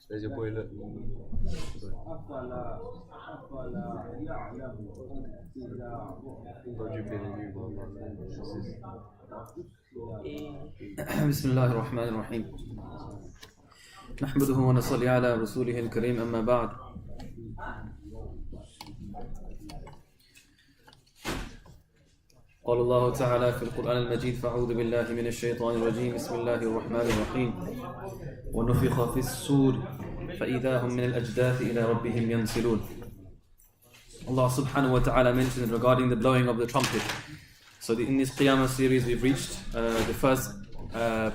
There's your boy, look. بسم الله الرحمن الرحيم نحمده ونصلي على رسوله الكريم أما بعد قال الله تعالى في القرآن المجيد فأعوذ بالله من الشيطان الرجيم بسم الله الرحمن الرحيم ونفخ في الصور فإذا هم من الأجداث إلى ربهم ينسلون. Allah subhanahu wa ta'ala mentioned regarding the blowing of the trumpet. So in this Qiyamah series we've reached the first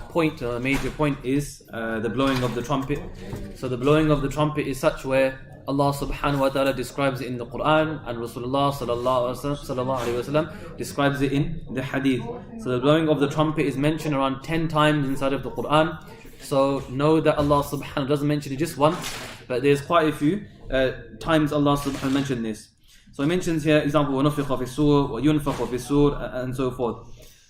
point, a major point is the blowing of the trumpet. So the blowing of the trumpet is such where Allah subhanahu wa ta'ala describes it in the Quran and Rasulullah sallallahu alaihi wasallam describes it in the Hadith. So the blowing of the trumpet is mentioned around 10 times inside of the Quran. So know that Allah subhanahu wa ta'ala doesn't mention it just once, but there's quite a few times Allah subhanahu wa ta'ala mentioned this. So he mentions here, example, وَنُفِخَ فِي السُّورِ وَيُنْفَخُ فِي السُّورِ and so forth.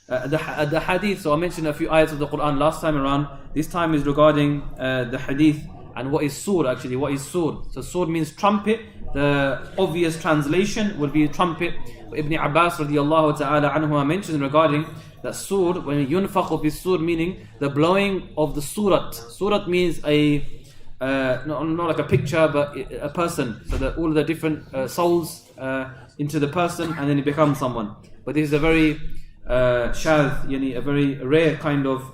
The hadith, so I mentioned a few ayats of the Quran last time around. This time is regarding the hadith and what is sur actually, what is sur. So sur means trumpet. The obvious translation would be trumpet. Ibn Abbas radiallahu ta'ala anhu mentioned regarding that sur, when yunfakhu fi sur, meaning the blowing of the surat. Surat means not like a picture, but a person. So that all the different souls into the person, and then it becomes someone. But this is a very shadh, a very rare kind of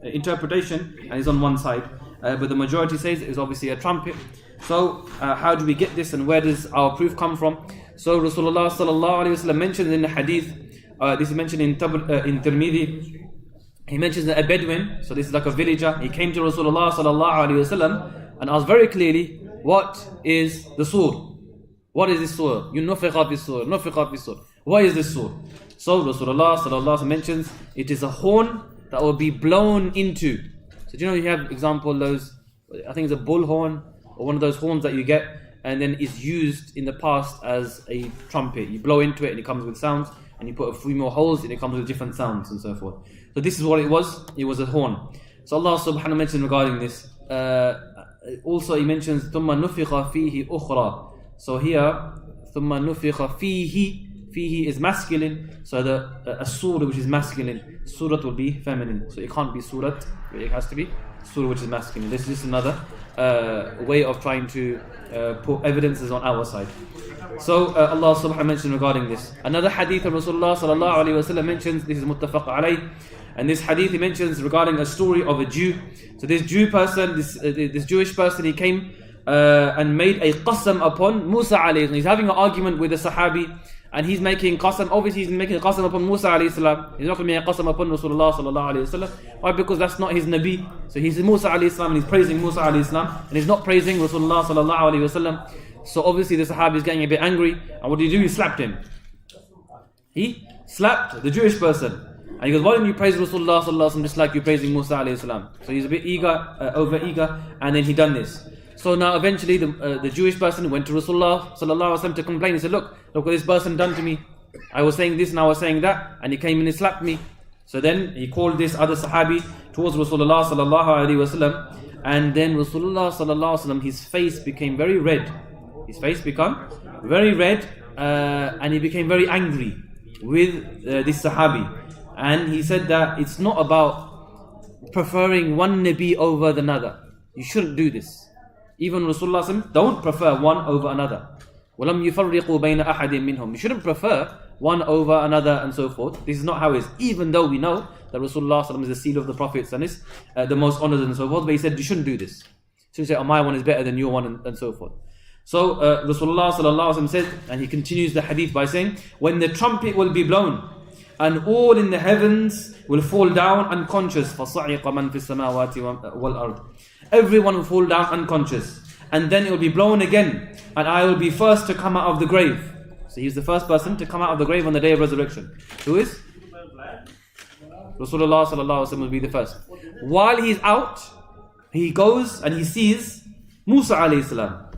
interpretation, and it's on one side. But the majority says it is obviously a trumpet. So how do we get this, and where does our proof come from? So Rasulullah sallallahu alaihi wasallam mentioned in the hadith, this is mentioned in Tirmidhi. He mentions that a Bedouin, so this is like a villager, he came to Rasulullah sallallahu alaihi wasallam and asked very clearly, what is the sur? What is this sur? Nufikha fi sur, nufikha fi sur. What is this sur? So Rasulullah sallallahu alaihi wasallam mentions it is a horn that will be blown into. So do you know you have example those, I think it's a bullhorn or one of those horns that you get and then is used in the past as a trumpet. You blow into it and it comes with sounds, and you put a few more holes and it comes with different sounds and so forth. So this is what it was a horn. So Allah subhanahu wa ta'ala mentioned regarding this. Also he mentions ثُمَّ نُفِخَ فِيهِ أُخْرَى. So here ثُمَّ نُفِخَ فِيهِ, fihi is masculine, so the surah which is masculine, surat will be feminine. So it can't be surat, it has to be surah which is masculine. This is just another way of trying to put evidences on our side. So Allah subhanahu wa ta'ala mentioned regarding this. Another hadith of Rasulullah sallallahu alaihi wasallam mentions, this is muttafaq alayh, and this hadith he mentions regarding a story of a Jew. So this Jew person, this Jewish person, he came and made a qasam upon Musa alayhi. He's having an argument with a Sahabi, and he's making qasam. Obviously he's making a qasam upon Musa alayhi salam. He's not going to make a qasam upon Rasulullah sallallahu alayhi wasallam. Why? Because that's not his Nabi. So he's Musa alayhi salam, and he's praising Musa alayhi salam, and he's not praising Rasulullah sallallahu alayhi wasallam. So obviously the Sahabi is getting a bit angry, and what did he do? He slapped him. He slapped the Jewish person, and he goes, why don't you praise Rasulullah sallallahu alayhi wasallam just like you're praising Musa alayhi salam? So he's a bit over eager, and then he done this. So now eventually the Jewish person went to Rasulullah sallallahu alaihi wasallam to complain. He said, look what this person done to me. I was saying this and I was saying that, and he came and he slapped me. So then he called this other Sahabi towards Rasulullah sallallahu alaihi wasallam, and then Rasulullah sallallahu alaihi wasallam, his face became very red. His face became very red, and he became very angry with this Sahabi. And he said that it's not about preferring one Nabi over another. You shouldn't do this. Even Rasulullah don't prefer one over another. وَلَمْ يُفَرِّقُوا بَيْنَ أَحَدٍ مِّنْهُمْ. You shouldn't prefer one over another and so forth. This is not how it is. Even though we know that Rasulullah is the seal of the Prophets and is the most honored and so forth, but he said you shouldn't do this. So you say, oh, my one is better than your one and so forth. So Rasulullah said, and he continues the hadith by saying, when the trumpet will be blown and all in the heavens will fall down unconscious, فَصَعِقَ مَنْ فِي السَّمَاوَاتِ وَالْأَرْضِ. Everyone will fall down unconscious, and then it will be blown again, and I will be first to come out of the grave. So he's the first person to come out of the grave on the day of resurrection. Who is? Rasulullah sallallahu alaihi wasallam will be the first. While he's out, he goes and he sees Musa alayhi salam.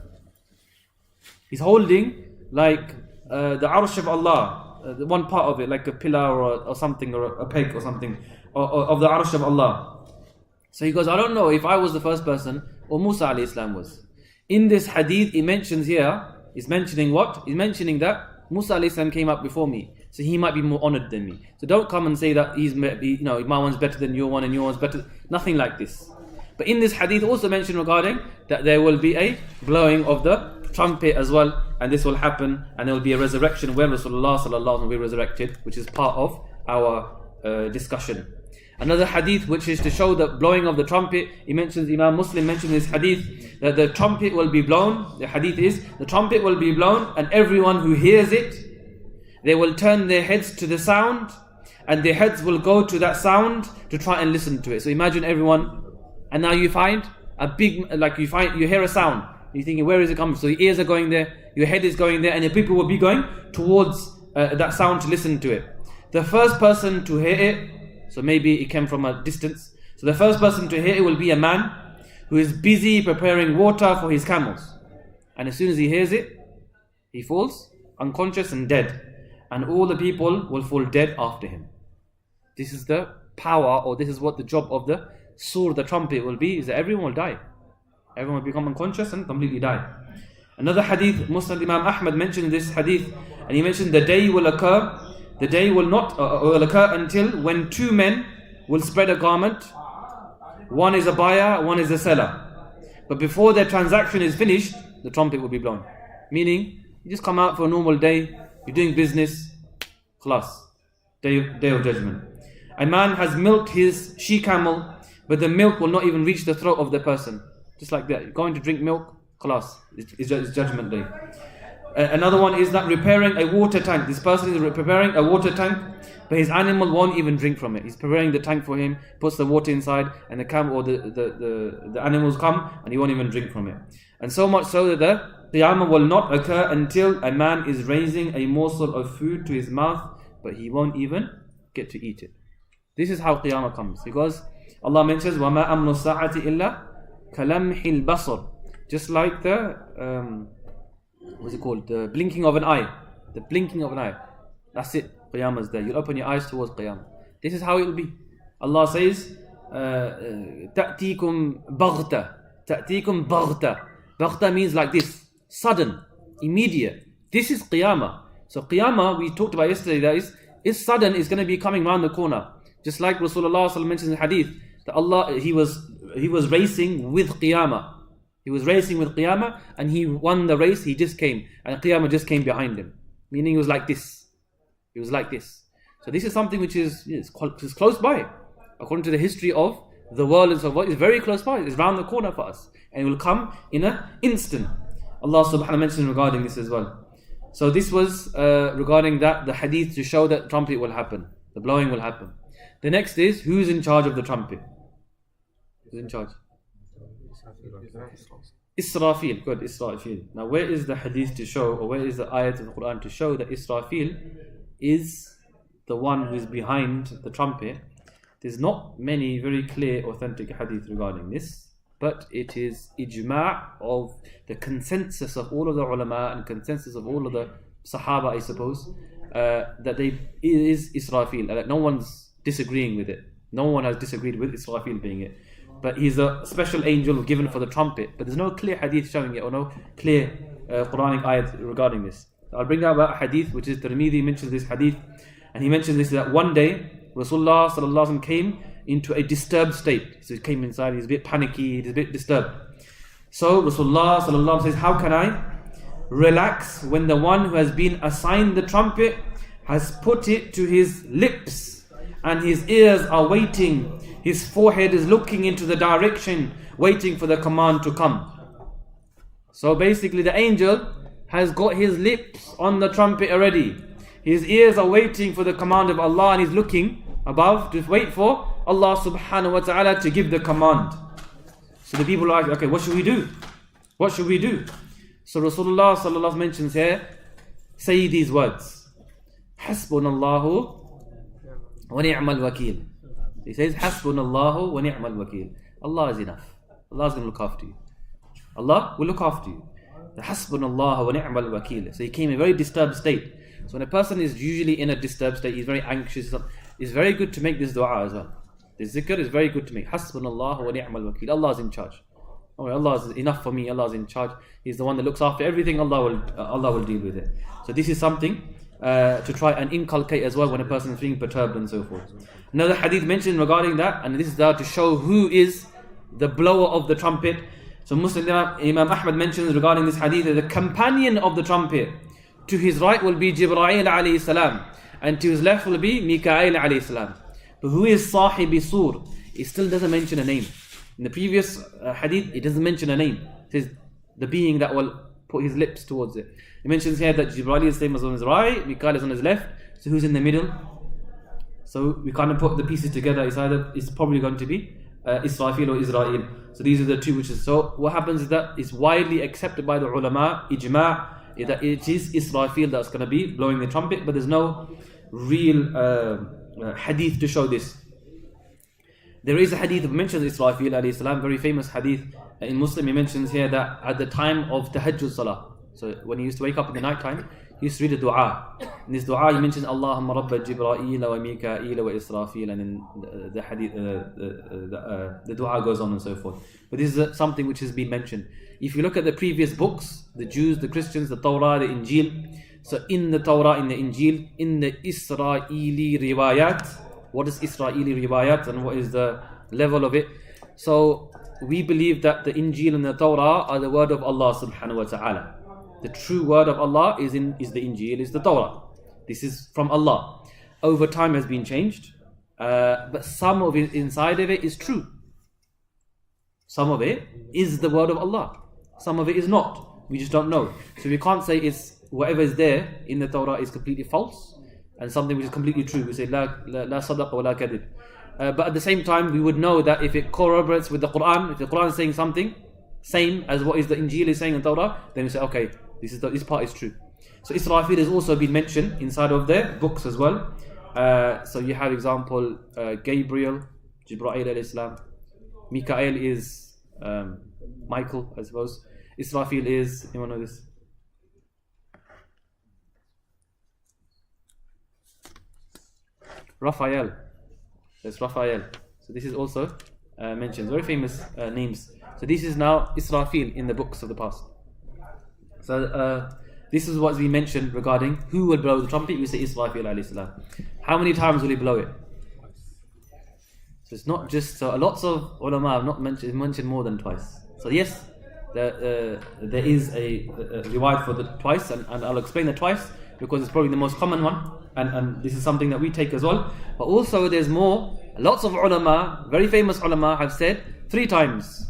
He's holding like the arsh of Allah, one part of it, like a pillar or something, or a peg or something of the arsh of Allah. So he goes, I don't know if I was the first person or Musa alayhi salam was. In this hadith, he mentions here, he's mentioning what? He's mentioning that Musa alayhi salam came up before me, so he might be more honored than me. So don't come and say that my one's better than your one and your one's better. Nothing like this. But in this hadith also mentioned regarding that there will be a blowing of the trumpet as well, and this will happen, and there will be a resurrection when Rasulullah sallallahu alaihi wasallam will be resurrected, which is part of our discussion. Another hadith which is to show the blowing of the trumpet, Imam Muslim mentioned this hadith, that the trumpet will be blown. The hadith is, the trumpet will be blown, and everyone who hears it, they will turn their heads to the sound, and their heads will go to that sound to try and listen to it. So imagine everyone, and now you find a big, you hear a sound, you're thinking, where is it coming? So your ears are going there, your head is going there, and your people will be going towards that sound to listen to it. The first person to hear it, so maybe it came from a distance, so the first person to hear it will be a man who is busy preparing water for his camels. And as soon as he hears it, he falls unconscious and dead, and all the people will fall dead after him. This is the power, or this is what the job of the sur, the trumpet, will be, is that everyone will die. Everyone will become unconscious and completely die. Another hadith, Musnad Imam Ahmad mentioned this hadith, and he mentioned the day will occur, the day will not will occur until when two men will spread a garment. One is a buyer, one is a seller. But before their transaction is finished, the trumpet will be blown. Meaning, you just come out for a normal day, you're doing business, khalas, day of judgment. A man has milked his she-camel, but the milk will not even reach the throat of the person. Just like that, you're going to drink milk, khalas, it's judgment day. Another one is that repairing a water tank. This person is preparing a water tank, but his animal won't even drink from it. He's preparing the tank for him, puts the water inside, and the camel or the animals come, and he won't even drink from it. And so much so that the Qiyamah will not occur until a man is raising a morsel of food to his mouth, but he won't even get to eat it. This is how Qiyamah comes, because Allah mentions, وَمَا أَمْنُ السَّاعَةِ إِلَّا كَلَمْحِ الْبَصَرِ. Just like the what's it called? The blinking of an eye. The blinking of an eye. That's it. Qiyamah is there. You'll open your eyes towards Qiyamah. This is how it will be. Allah says, تَأْتِيكُمْ بَغْتَةً. تَأْتِيكُمْ بَغْتَةً. Baghta means like this. Sudden. Immediate. This is Qiyamah. So Qiyamah, we talked about yesterday, that is sudden, is going to be coming around the corner. Just like Rasulullah mentions in hadith, that Allah, he was racing with Qiyamah. He was racing with Qiyamah, and he won the race. He just came, and Qiyamah just came behind him. Meaning he was like this. He was like this. So this is something which is close by. According to the history of the world and so forth, it's very close by. It's round the corner for us, and it will come in an instant. Allah subhanahu wa ta'ala mentioned regarding this as well. So this was regarding that, the hadith to show that trumpet will happen. The blowing will happen. The next is, who's in charge of the trumpet? Who's in charge? Israfil. Good, Israfil. Now where is the hadith to show, or where is the ayat of the Quran to show that Israfil is the one who is behind the trumpet? There's not many very clear authentic hadith regarding this, but it is ijma' of the consensus of all of the ulama and consensus of all of the Sahaba, I suppose, that it is Israfil, and that no one's disagreeing with it. No one has disagreed with Israfil being it. But he's a special angel given for the trumpet. But there's no clear hadith showing it, or no clear Quranic ayat regarding this. I'll bring out a hadith, which is Tirmidhi mentions this hadith, and he mentions this, that one day Rasulullah sallallahu alaihi wasallam came into a disturbed state. So he came inside, he's a bit panicky, he's a bit disturbed. So Rasulullah sallallahu alaihi wasallam says, how can I relax when the one who has been assigned the trumpet has put it to his lips, and his ears are waiting, his forehead is looking into the direction, waiting for the command to come. So basically the angel has got his lips on the trumpet already. His ears are waiting for the command of Allah, and he's looking above to wait for Allah subhanahu wa ta'ala to give the command. So the people are like, okay, what should we do? What should we do? So Rasulullah sallallahu alaihi wasallam mentions here, say these words, Hasbunallahu wa ni'mal wakil. He says, Hasbunallahu wa ni'mal wakil. Allah is enough. Allah is going to look after you. Allah will look after you. Hasbunallahu wa ni'mal wakil. So he came in a very disturbed state. So when a person is usually in a disturbed state, he's very anxious. It's very good to make this dua as well. The zikr is very good to make. Hasbunallah wa ni'mal wakil. Allah is in charge. Oh, Allah is enough for me. Allah is in charge. He's the one that looks after everything. Allah will deal with it. So this is something to try and inculcate as well when a person is being perturbed and so forth. Another hadith mentioned regarding that, and this is there to show who is the blower of the trumpet. So Muslim Imam Ahmad mentions regarding this hadith that the companion of the trumpet, to his right will be Jibreel alayhi salam, and to his left will be Mikael alayhi salam. But who is Sahibi Sur? It still doesn't mention a name. In the previous hadith, it doesn't mention a name. It says the being that will put his lips towards it. It mentions here that Jibreel is on his right, Mikael is on his left. So who's in the middle? So we kind of put the pieces together. It's probably going to be Israfil or Israel. So these are the two which is. So what happens is that it's widely accepted by the ulama, ijma', that it is Israfil that's going to be blowing the trumpet, but there's no real hadith to show this. There is a hadith that mentions Israfil alayhi salam, very famous hadith in Muslim. He mentions here that at the time of Tahajjud Salah, so when he used to wake up in the night time, he used to read a dua. In this dua he mentions Allahumma Rabba Jibreel wa Mikael wa Israfil, and then the hadith, the dua goes on and so forth. But this is something which has been mentioned. If you look at the previous books, the Jews, the Christians, the Torah, the Injil, so in the Torah, in the Injil, in the Israeli riwayat, what is Israeli riwayat and what is the level of it? So we believe that the Injil and the Torah are the word of Allah subhanahu wa ta'ala. The true word of Allah is the Injil, is the Torah. This is from Allah. Over time has been changed, but some of it inside of it is true. Some of it is the word of Allah. Some of it is not. We just don't know. So we can't say it's whatever is there in the Torah is completely false and something which is completely true. We say la sadaqa wa la kadib. But at the same time, we would know that if it corroborates with the Quran, if the Quran is saying something same as what is the Injil is saying in Torah, then we say, okay, this part is true. So Israfil has also been mentioned inside of their books as well. So you have example Gabriel, Jibreel alayhi salam. Mikael is Michael, I suppose. Israfil is, anyone know this? Raphael. That's Raphael. So this is also mentioned. Very famous names. So this is now Israfil in the books of the past. So this is what's been mentioned regarding who will blow the trumpet. We say Israfil alayhi salam. How many times will he blow it? So it's not just, so lots of ulama have not mentioned more than twice. So yes, there is a riwayat for the twice, and I'll explain the twice because it's probably the most common one, and this is something that we take as well. But also there's more, lots of ulama, very famous ulama have said 3 times.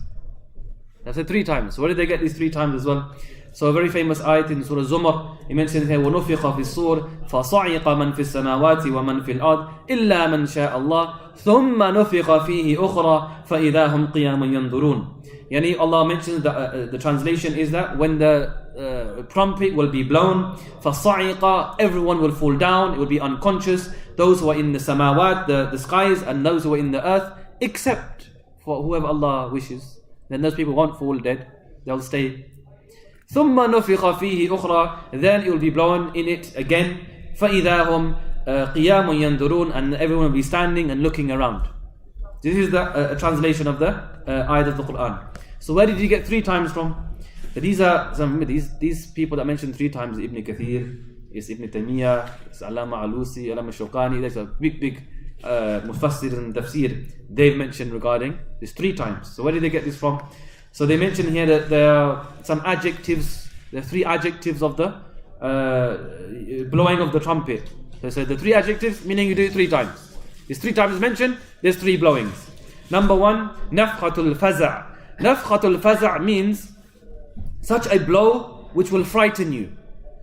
They've said 3 times. So where did they get these 3 times as well? So a very famous ayat in Surah Zumar, he mentions here, وَنُفِخَ فِي الصُّورِ فَصَعِقَ مَنْ فِي السَّمَاوَاتِ وَمَنْ فِي الْأَرْضِ إِلَّا مَنْ شَاءَ اللَّهِ ثُمَّ نُفِخَ فِيهِ أُخْرَى فَإِذَا هُمْ قِيَامٌ يَنْظُرُونَ. Yani Allah mentions that the translation is that when the trumpet will be blown, فَصَعِقَ, everyone will fall down, it will be unconscious, those who are in the samawat, the skies, and those who are in the earth, except for whoever Allah wishes. Then those people won't fall dead, they'll stay. ثُمَّ نُفِخَ فِيهِ أُخْرَى, then it will be blown in it again. فَإِذَا هُمْ قِيَامٌ يَنْظُرُونَ, and everyone will be standing and looking around. This is the translation of the ayat of the Quran. So where did you get 3 times from? These are these people that mentioned 3 times. Ibn Kathir, is Ibn Taymiyyah, is Allama Alusi, Allama Shawqani. There's a big mufassir and tafsir. They've mentioned regarding this 3 times. So where did they get this from? So they mention here that there are some adjectives. There are 3 adjectives of the blowing of the trumpet. So they said the 3 adjectives, meaning you do it 3 times. This 3 times is mentioned, there's 3 blowings. Number 1, nafkhatul faza'. Nafkhatul faza' means such a blow which will frighten you.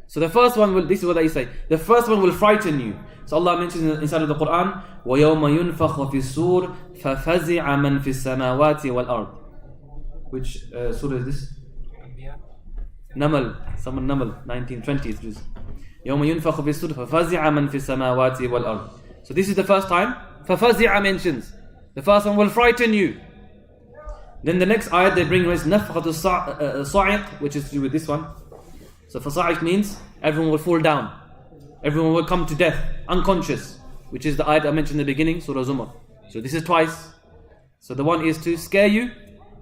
So the first one will, this is what they say, the first one will frighten you. So Allah mentions inside of the Quran, وَيَوْمَ يُنْفَخُ فِي السُّورِ فَفَزِعَ مَنْ فِي السَّمَاوَاتِ وَالْأَرْضِ. Which surah is this? Namal, someone Namal, 1920. يَوْمَ يُنْفَخُ فِي السُّورِ فَفَزِعَ مَنْ فِي السَّمَاوَاتِ وَالْأَرْضِ. So this is the first time. فَفَزِعَ mentions. The first one will frighten you. Then the next ayat they bring is نَفْخَةُ الصَّعِقِ, which is to do with this one. So فَصَعِقْ means everyone will fall down. Everyone will come to death, unconscious. Which is the ayat I mentioned in the beginning, Surah Zumar. So this is twice. So the one is to scare you,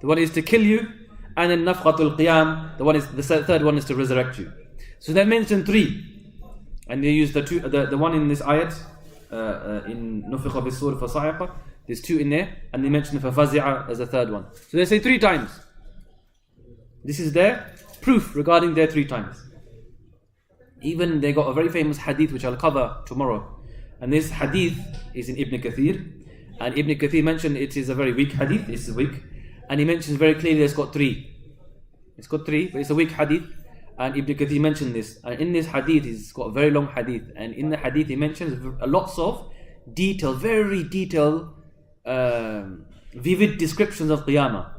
the one is to kill you, and then nafkhatul qiyam, the third one is to resurrect you. So they mentioned 3, and they use the one in this ayat in nufikha bis sur fa sa'iqa. There's 2 in there, and they mention fa fazi'a as the third one. So they say 3 times. This is their proof regarding their 3 times. Even they got a very famous hadith which I'll cover tomorrow, and this hadith is in Ibn Kathir, and Ibn Kathir mentioned it is a very weak hadith. It's weak, and he mentions very clearly it's got 3. It's got 3, but it's a weak hadith, and Ibn Kathir mentioned this. And in this hadith, he's got a very long hadith, and in the hadith he mentions lots of detail, very detailed, vivid descriptions of Qiyamah.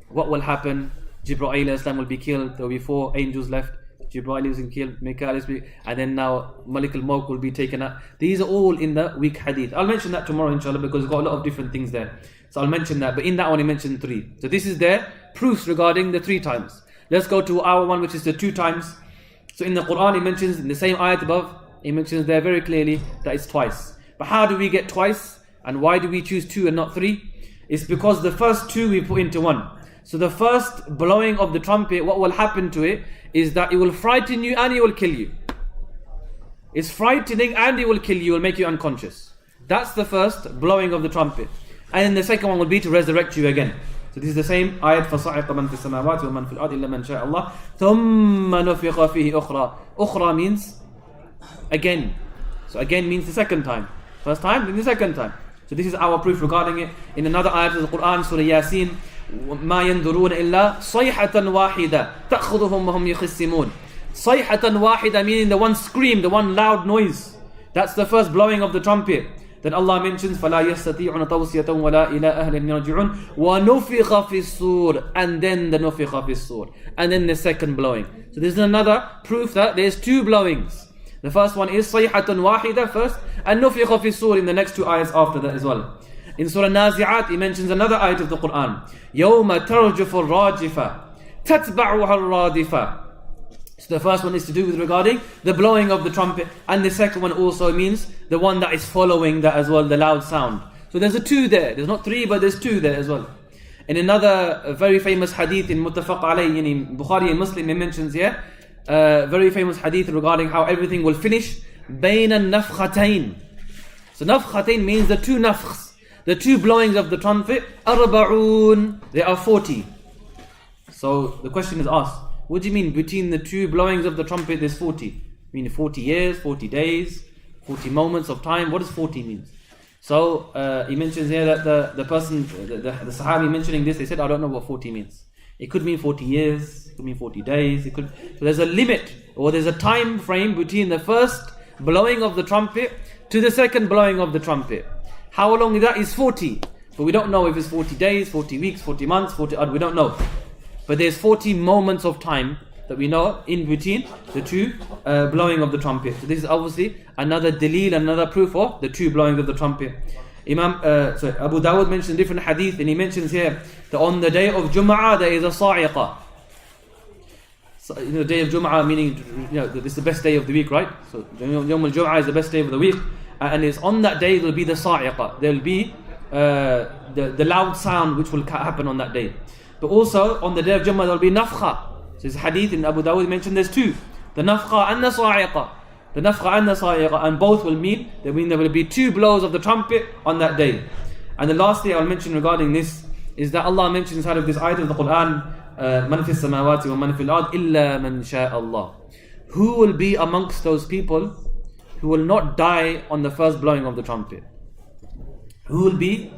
What will happen? Jibreel will be killed. There will be 4 angels left. Jibreel is killed, Mikael is killed, and then now Malik al-Mulk will be taken out. These are all in the weak hadith. I'll mention that tomorrow inshallah, because it's got a lot of different things there. So I'll mention that, but in that one he mentioned 3. So this is their proofs regarding the 3 times. Let's go to our one, which is the 2 times. So in the Quran he mentions, in the same ayat above, he mentions there very clearly that it's twice. But how do we get twice? And why do we choose 2 and not 3? It's because the first 2 we put into 1. So the first blowing of the trumpet, what will happen to it is that it will frighten you and it will kill you. It's frightening and it will kill you, will make you unconscious. That's the first blowing of the trumpet. And then the second one will be to resurrect you again. So this is the same ayat, فَصَعِقَ مَنْ فِي السَّمَاوَاتِ وَمَنْ فِي الْأَرْضِ إِلَّا مَنْ شَاءَ اللَّهِ ثُمَّ نُفِخَ فِيهِ أُخْرَى. Ukhra means again. So again means the second time. First time, then the second time. So this is our proof regarding it. In another ayat of the Quran, Surah Yasin, مَا يَنْظُرُونَ إِلَّا صَيْحَةً وَاحِدَةً تَأْخُذُهُمْ وَهُمْ يَخِصِّمُونَ. صَيْحَةً وَاحِدَةً meaning the one scream, the one loud noise. That's the first blowing of the trumpet. Then Allah mentions فَلَا يَسْتَطِيعُونَ تَوْصِيَةً وَلَا إِلَىٰ أَهْلٍ يَرْجِعُونَ وَنُفِخَ فِي الصُّورِ. And then the نُفِخَ فِي الصُّورِ. And then the second blowing. So this is another proof that there's 2 blowings. The first one is صَيْحَةٌ وَاحِدَةً first, and نُفِخَ فِي الصُّورِ in the next 2 ayats after that as well. In Surah Nazi'at, he mentions another ayat of the Quran. يَوْمَ تَرْجُفُ الرَّاجِفَةِ تَتْبَعُهَا الرَّادِفَةِ. So the first one is to do with regarding the blowing of the trumpet, and the second one also means the one that is following that as well, the loud sound. So there's a 2 there. There's not 3, but there's 2 there as well. In another very famous hadith in Muttafaq alayhi, in Bukhari and Muslim, he mentions here, very famous hadith regarding how everything will finish. بَيْنَ النَّفْخَتَيْن. So nafkhatain means the 2 nafkhs, the 2 blowings of the trumpet. أَرْبَعُونَ. There are 40. So the question is asked, what do you mean between the 2 blowings of the trumpet there's 40? You mean 40 years, 40 days, 40 moments of time? What does 40 mean? So he mentions here that the person, the Sahabi mentioning this, they said, I don't know what 40 means. It could mean 40 years, it could mean 40 days, so there's a limit, or there's a time frame between the first blowing of the trumpet to the second blowing of the trumpet. How long that is 40, but we don't know if it's 40 days, 40 weeks, 40 months, we don't know. But there's 40 moments of time that we know in between the 2 blowing of the trumpet. So this is obviously another dalil, another proof of the 2 blowings of the trumpet. Abu Dawud mentioned different hadith, and he mentions here that on the day of Jum'ah there is a sa'iqah. So, the day of Jum'ah meaning, this is the best day of the week, right? So Yawm al-Jum'ah is the best day of the week, and it's on that day there will be the sa'iqah. There will be the loud sound which will happen on that day. But also on the day of Jum'ah there will be nafkha. So this hadith in Abu Dawud mentioned there's 2, the nafkha and the sa'iqah. The nafkha and the sa'iqah, and both will mean there will be 2 blows of the trumpet on that day. And the last thing I'll mention regarding this is that Allah mentions inside of this ayat of the Quran, مَنْ فِي السَّمَاوَاتِ وَمَنْ فِي الْأَرْضِ إِلَّا مَنْ شَاءَ اللَّهِ. Who will be amongst those people who will not die on the first blowing of the trumpet? Who will be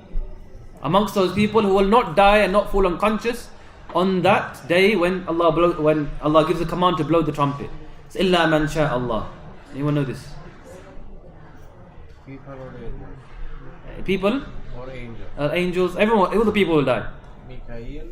amongst those people who will not die and not fall unconscious on that day when Allah gives a command to blow the trumpet? It's إِلَّا مَنْ شَاءَ اللَّهِ. Anyone know this? People or angels? People? Or angels? Angels, everyone, all the people will die. Mikael,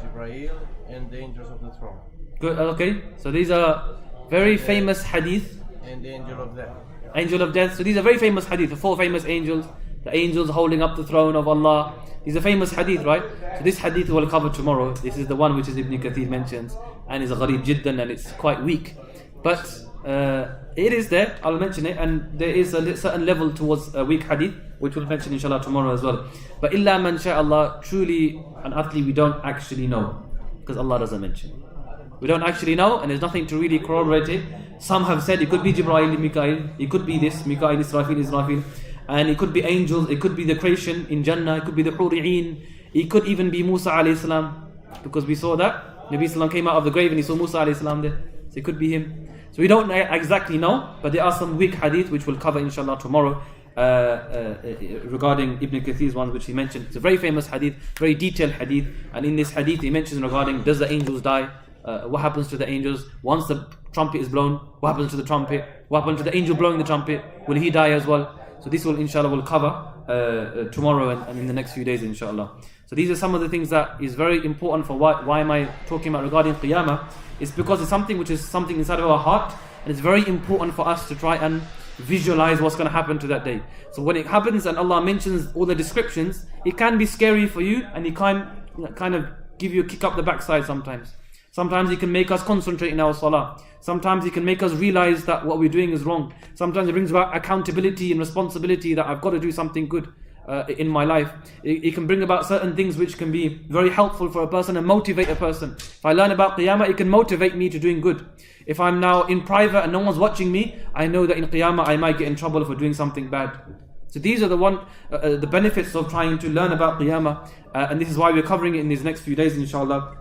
Jibreel, and the angels of the throne. Good, okay. So these are very famous hadith. And the angel of death. Angel of death. So these are very famous hadith. The 4 famous angels. The angels holding up the throne of Allah. These are famous hadith, right? So this hadith we'll cover tomorrow. This is the one which is Ibn Kathir mentions. And is a gharib jiddan, and it's quite weak. But it is there, I'll mention it, and there is a certain level towards a weak hadith, which we'll mention inshallah tomorrow as well. But illa man sha'Allah, truly and utterly we don't actually know, because Allah doesn't mention it. We don't actually know, and there's nothing to really corroborate it. Some have said it could be Jibreel, Mikael, it could be this, Mikael, Israfil, and it could be angels, it could be the creation in Jannah, it could be the Huri'een, it could even be Musa alayhi salam, because we saw that Nabi Sallam came out of the grave and he saw Musa alayhi salam there, so it could be him. So we don't exactly know, but there are some weak hadith which we'll cover inshallah tomorrow regarding Ibn Kathir's ones which he mentioned. It's a very famous hadith, very detailed hadith, and in this hadith he mentions regarding does the angels die, what happens to the angels once the trumpet is blown, what happens to the trumpet, what happens to the angel blowing the trumpet, will he die as well? So this will inshallah will cover tomorrow and in the next few days inshallah. So these are some of the things that is very important for why am I talking about regarding Qiyamah. It's because it's something which is something inside of our heart, and it's very important for us to try and visualize what's going to happen to that day. So when it happens and Allah mentions all the descriptions, it can be scary for you, and it can kind of give you a kick up the backside sometimes. Sometimes it can make us concentrate in our salah. Sometimes it can make us realize that what we're doing is wrong. Sometimes it brings about accountability and responsibility that I've got to do something good in my life. It can bring about certain things which can be very helpful for a person and motivate a person. If I learn about Qiyamah, it can motivate me to doing good. If I'm now in private and no one's watching me, I know that in Qiyamah I might get in trouble for doing something bad. So these are the benefits of trying to learn about Qiyamah, and this is why we're covering it in these next few days inshallah.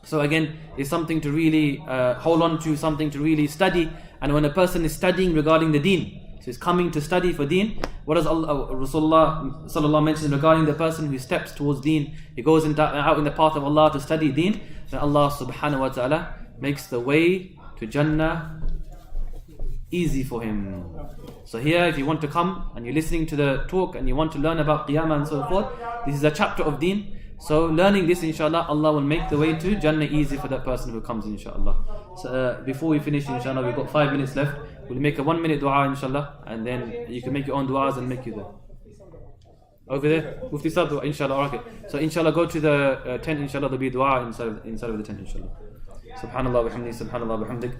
So again, it's something to really hold on to, something to really study. And when a person is studying regarding the deen, so he's coming to study for deen, what does Rasulullah sallallahu mention regarding the person who steps towards deen? He goes out in the path of Allah to study deen, then Allah subhanahu wa ta'ala makes the way to Jannah easy for him. So here, if you want to come and you're listening to the talk and you want to learn about Qiyamah and so forth, this is a chapter of deen. So learning this inshallah, Allah will make the way to Jannah easy for that person who comes inshallah. So before we finish inshallah, we've got 5 minutes left. We'll make a 1 minute dua inshallah, and then you can make your own du'as and make you there. Over there, Mufti Sahib dua inshallah. Okay. So inshallah go to the tent inshallah, there'll be dua inside of the tent inshallah. Subhanallah wa bihamdihi, subhanallah wa bihamdik.